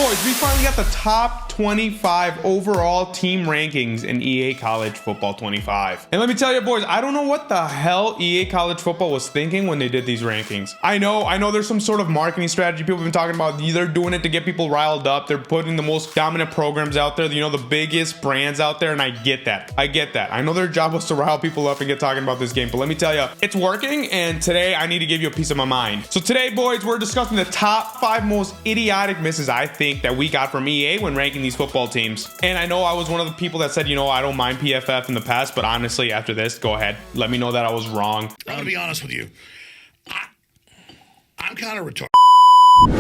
boys, we finally got the top 25 overall team rankings in EA College Football 25. And let me tell you, boys, I don't know what the hell EA College Football was thinking when they did these rankings. I know there's some sort of marketing strategy people have been talking about. They're doing it to get people riled up. They're putting the most dominant programs out there, you know, the biggest brands out there, and I get that. I know their job was to rile people up and get talking about this game, but let me tell you, it's working, and today I need to give you a piece of my mind. So today, boys, we're discussing the top 5 most idiotic misses I think that we got from EA when ranking these football teams. And I know I was one of the people that said, you know, I don't mind PFF in the past, but honestly, after this, go ahead, let me know that I was wrong. I'm gonna be honest with you. I'm kind of retarded.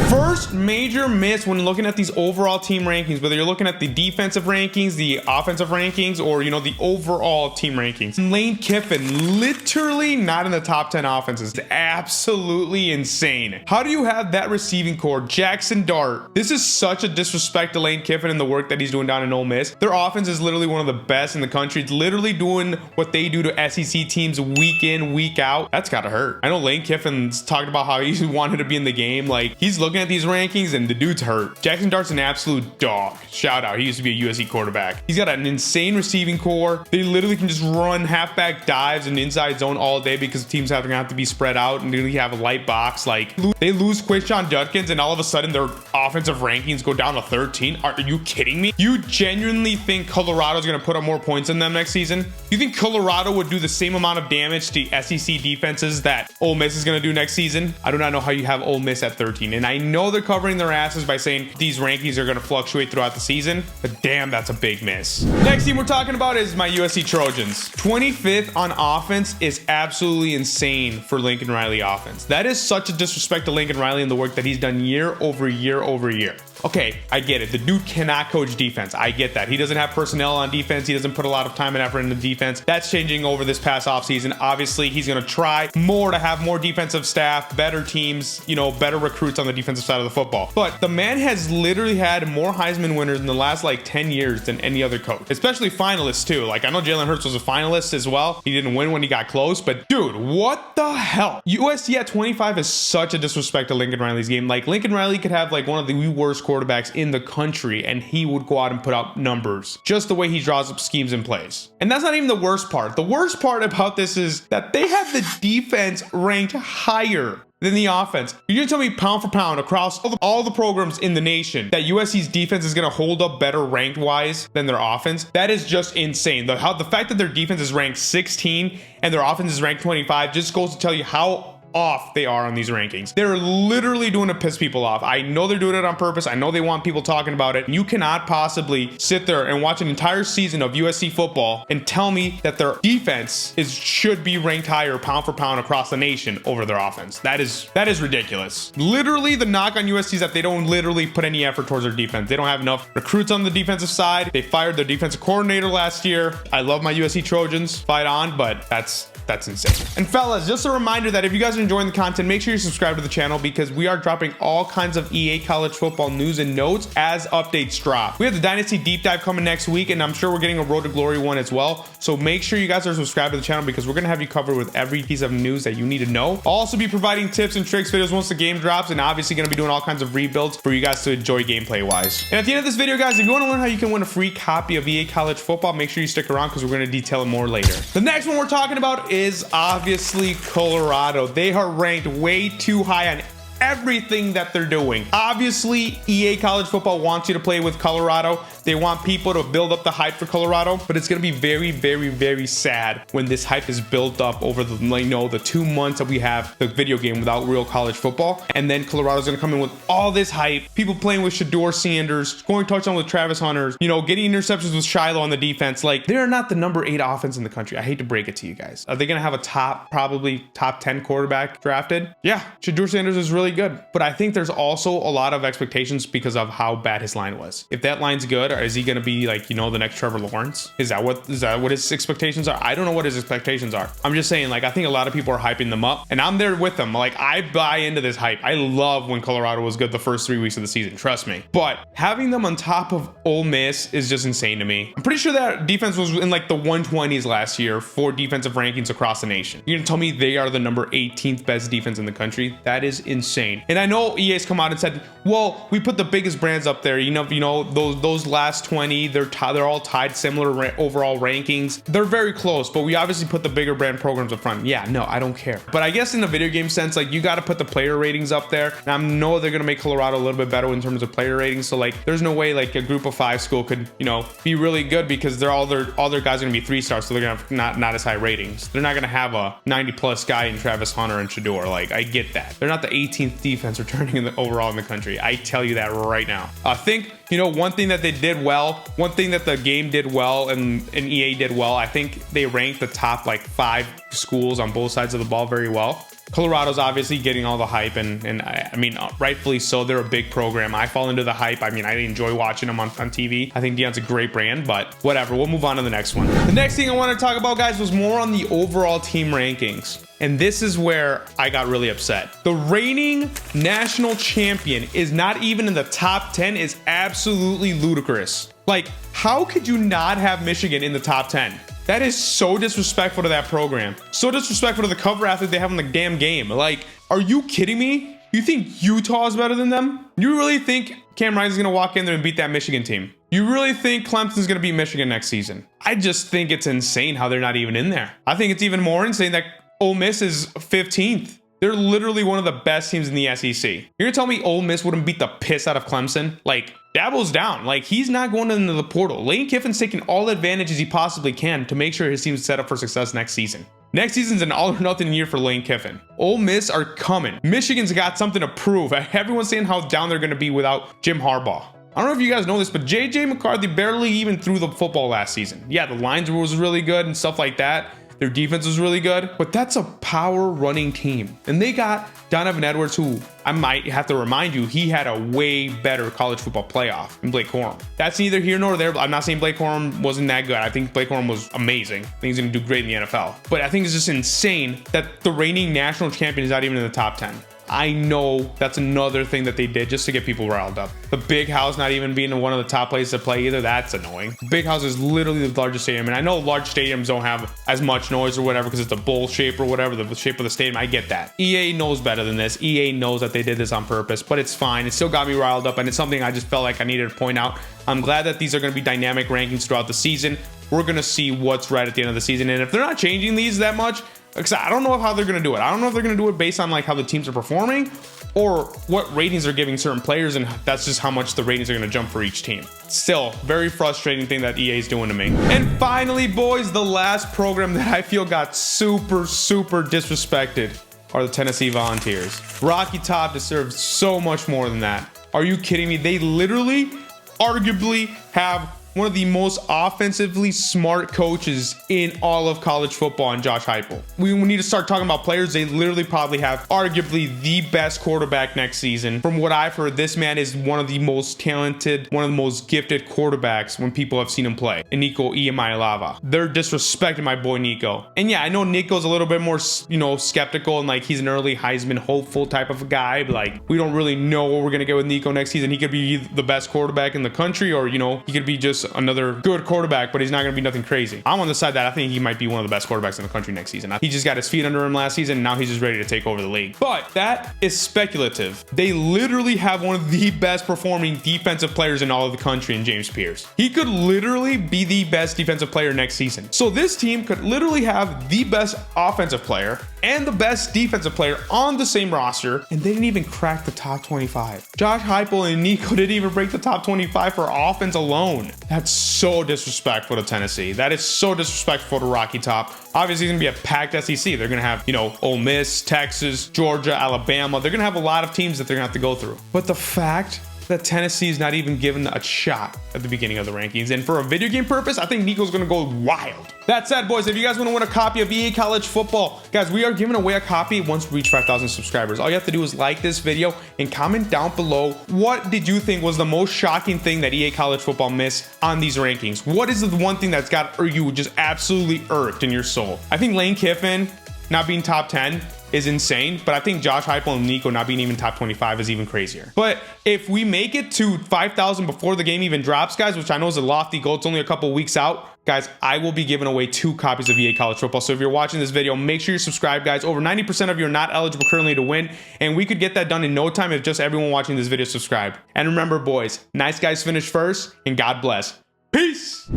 First major miss when looking at these overall team rankings, whether you're looking at the defensive rankings, the offensive rankings, or, you know, the overall team rankings. Lane Kiffin literally not in the top 10 offenses. Absolutely insane. How do you have that receiving core? Jackson Dart. This is such a disrespect to Lane Kiffin and the work that he's doing down in Ole Miss. Their offense is literally one of the best in the country. It's literally doing what they do to SEC teams week in, week out. That's gotta hurt. I know Lane Kiffin's talked about how he wanted to be in the game. Like, he's looking at these rankings and the dude's hurt. Jackson Dart's an absolute dog. Shout out. He used to be a USC quarterback. He's got an insane receiving core. They literally can just run halfback dives and inside zone all day because teams are gonna have to be spread out and really have a light box. Like, they lose Quinshon Judkins and all of a sudden their offensive rankings go down to 13. Are you kidding me? You genuinely think Colorado's gonna put up more points than them next season? You think Colorado would do the same amount of damage to SEC defenses that Ole Miss is gonna do next season? I do not know how you have Ole Miss at 13. And I know they're covering their asses by saying these rankings are going to fluctuate throughout the season, but damn, that's a big miss. Next team we're talking about is my USC Trojans. 25th on offense is absolutely insane for Lincoln Riley offense. That is such a disrespect to Lincoln Riley and the work that he's done year over year over year. Okay, I get it. The dude cannot coach defense. I get that. He doesn't have personnel on defense. He doesn't put a lot of time and effort into defense. That's changing over this past offseason. Obviously, he's going to try more to have more defensive staff, better teams, you know, better recruits on the defensive side of the football. But the man has literally had more Heisman winners in the last like 10 years than any other coach, especially finalists too. Like, I know Jalen Hurts was a finalist as well. He didn't win when he got close, but dude, what the hell? USC at 25 is such a disrespect to Lincoln Riley's game. Like, Lincoln Riley could have like one of the worst quarterbacks in the country and he would go out and put out numbers just the way he draws up schemes in place. And that's not even the worst part. The worst part about this is that they have the defense ranked higher than the offense. You're gonna tell me pound for pound across all the programs in the nation that USC's defense is gonna hold up better ranked wise than their offense? That is just insane. The fact that their defense is ranked 16 and their offense is ranked 25 just goes to tell you how off they are on these rankings. They're literally doing to piss people off. I know they're doing it on purpose. I know they want people talking about it. You cannot possibly sit there and watch an entire season of USC football and tell me that their defense should be ranked higher pound for pound across the nation over their offense. That is ridiculous. Literally, the knock on USC is that they don't literally put any effort towards their defense. They don't have enough recruits on the defensive side. They fired their defensive coordinator last year. I love my USC Trojans. Fight on, but that's insane. And fellas, just a reminder that if you guys are enjoying the content, make sure you subscribe to the channel because we are dropping all kinds of EA College Football news and notes as updates drop. We have the Dynasty deep dive coming next week, and I'm sure we're getting a Road to Glory one as well. So make sure you guys are subscribed to the channel because we're gonna have you covered with every piece of news that you need to know. I'll also be providing tips and tricks videos once the game drops, and obviously gonna be doing all kinds of rebuilds for you guys to enjoy gameplay wise. And at the end of this video, guys, if you want to learn how you can win a free copy of EA College Football, make sure you stick around because we're gonna detail it more later. The next one we're talking about is obviously Colorado. They are ranked way too high on everything that they're doing. Obviously, EA College Football wants you to play with Colorado. They want people to build up the hype for Colorado, but it's going to be very, very, very sad when this hype is built up over the, the 2 months that we have the video game without real college football. And then Colorado's going to come in with all this hype, people playing with Shedeur Sanders, scoring touchdowns with Travis Hunter, getting interceptions with Shiloh on the defense. Like, they're not the number 8 offense in the country. I hate to break it to you guys. Are they going to have a probably top 10 quarterback drafted? Yeah, Shedeur Sanders is really good, but I think there's also a lot of expectations because of how bad his line was. If that line's good, or is he going to be like, the next Trevor Lawrence? Is that what his expectations are? I don't know what his expectations are. I'm just saying, like, I think a lot of people are hyping them up, and I'm there with them. Like, I buy into this hype. I love when Colorado was good the first 3 weeks of the season, trust me. But having them on top of Ole Miss is just insane to me. I'm pretty sure that defense was in like the 120s last year for defensive rankings across the nation. You're gonna tell me they are the number 18th best defense in the country? That is insane. insane. And I know EA's come out and said, well, we put the biggest brands up there. You know, those last 20, they're all tied similar overall rankings. They're very close, but we obviously put the bigger brand programs up front. Yeah, no, I don't care. But I guess in the video game sense, like, you got to put the player ratings up there. And I know they're going to make Colorado a little bit better in terms of player ratings. So like, there's no way like a group of 5 school could, you know, be really good, because all their guys are going to be 3-stars. So they're going to have not as high ratings. They're not going to have a 90+ guy in Travis Hunter and Shador. Like, I get that. They're not the 18th defense returning overall in the country. I tell you that right now. I think, you know, one thing that they did well, one thing that the game did well and EA did well, I think they ranked the top like 5 schools on both sides of the ball very well. Colorado's obviously getting all the hype, and I mean, rightfully so. They're a big program. I fall into the hype. I mean, I enjoy watching them on TV. I think Deion's a great brand, but whatever. We'll move on to the next one. The next thing I want to talk about, guys, was more on the overall team rankings. And this is where I got really upset. The reigning national champion is not even in the top 10 is absolutely ludicrous. Like, how could you not have Michigan in the top 10? That is so disrespectful to that program. So disrespectful to the cover athlete they have in the damn game. Like, are you kidding me? You think Utah is better than them? You really think Cam Rising's gonna walk in there and beat that Michigan team? You really think Clemson's gonna beat Michigan next season? I just think it's insane how they're not even in there. I think it's even more insane that Ole Miss is 15th. They're literally one of the best teams in the SEC. You're gonna tell me Ole Miss wouldn't beat the piss out of Clemson? Like, Dabo's down. Like, he's not going into the portal. Lane Kiffin's taking all the advantages he possibly can to make sure his team's set up for success next season. Next season's an all or nothing year for Lane Kiffin. Ole Miss are coming. Michigan's got something to prove. Everyone's saying how down they're gonna be without Jim Harbaugh. I don't know if you guys know this, but JJ McCarthy barely even threw the football last season. Yeah, the lines was really good and stuff like that. Their defense was really good, but that's a power running team. And they got Donovan Edwards, who I might have to remind you, he had a way better college football playoff than Blake Corum. That's neither here nor there. I'm not saying Blake Corum wasn't that good. I think Blake Corum was amazing. I think he's gonna do great in the NFL. But I think it's just insane that the reigning national champion is not even in the top 10. I know that's another thing that they did just to get people riled up. The Big House not even being one of the top places to play either, that's annoying. Big House is literally the largest stadium, and I know large stadiums don't have as much noise or whatever because it's a bowl shape or whatever, the shape of the stadium. I get that. EA knows better than this. EA knows that they did this on purpose, but it's fine. It still got me riled up, and it's something I just felt like I needed to point out. I'm glad that these are going to be dynamic rankings throughout the season. We're going to see what's right at the end of the season, and if they're not changing these that much, because I don't know how they're going to do it. I don't know if they're going to do it based on like how the teams are performing or what ratings they're giving certain players, and that's just how much the ratings are going to jump for each team. Still, very frustrating thing that EA is doing to me. And finally, boys, the last program that I feel got super disrespected are the Tennessee Volunteers. Rocky Top deserves so much more than that. Are you kidding me? They literally, arguably have one of the most offensively smart coaches in all of college football in Josh Heupel. We need to start talking about players. They literally probably have arguably the best quarterback next season. From what I've heard, this man is one of the most talented, one of the most gifted quarterbacks when people have seen him play. And Nico Iamaleava. They're disrespecting my boy Nico. And yeah, I know Nico's a little bit more, you know, skeptical and like he's an early Heisman hopeful type of a guy. But like, we don't really know what we're going to get with Nico next season. He could be the best quarterback in the country, or, you know, he could be just another good quarterback, but he's not going to be nothing crazy. I'm on the side that I think he might be one of the best quarterbacks in the country next season. He just got his feet under him last season, and now he's just ready to take over the league. But that is speculative. They literally have one of the best performing defensive players in all of the country in James Pierce. He could literally be the best defensive player next season. So this team could literally have the best offensive player and the best defensive player on the same roster, and they didn't even crack the top 25. Josh Heupel and Nico didn't even break the top 25 for offense alone. That's so disrespectful to Tennessee. That is so disrespectful to Rocky Top. Obviously, it's gonna be a packed SEC. They're gonna have, you know, Ole Miss, Texas, Georgia, Alabama. They're gonna have a lot of teams that they're gonna have to go through. But the fact that Tennessee is not even given a shot at the beginning of the rankings, and for a video game purpose, I think Nico's gonna go wild. That said, boys, if you guys want to win a copy of EA College Football, guys, we are giving away a copy once we reach 5,000 subscribers. All you have to do is like this video and comment down below, what did you think was the most shocking thing that EA College Football missed on these rankings? What is the one thing that's got you just absolutely irked in your soul? I think Lane Kiffin not being top 10 is insane, but I think Josh Heupel and Nico not being even top 25 is even crazier. But if we make it to 5,000 before the game even drops, guys, which I know is a lofty goal, it's only a couple weeks out, guys, I will be giving away 2 copies of EA College Football. So if you're watching this video, make sure you're subscribed, guys. Over 90% of you are not eligible currently to win, and we could get that done in no time if just everyone watching this video subscribed. And remember, boys, nice guys finish first, and God bless. Peace.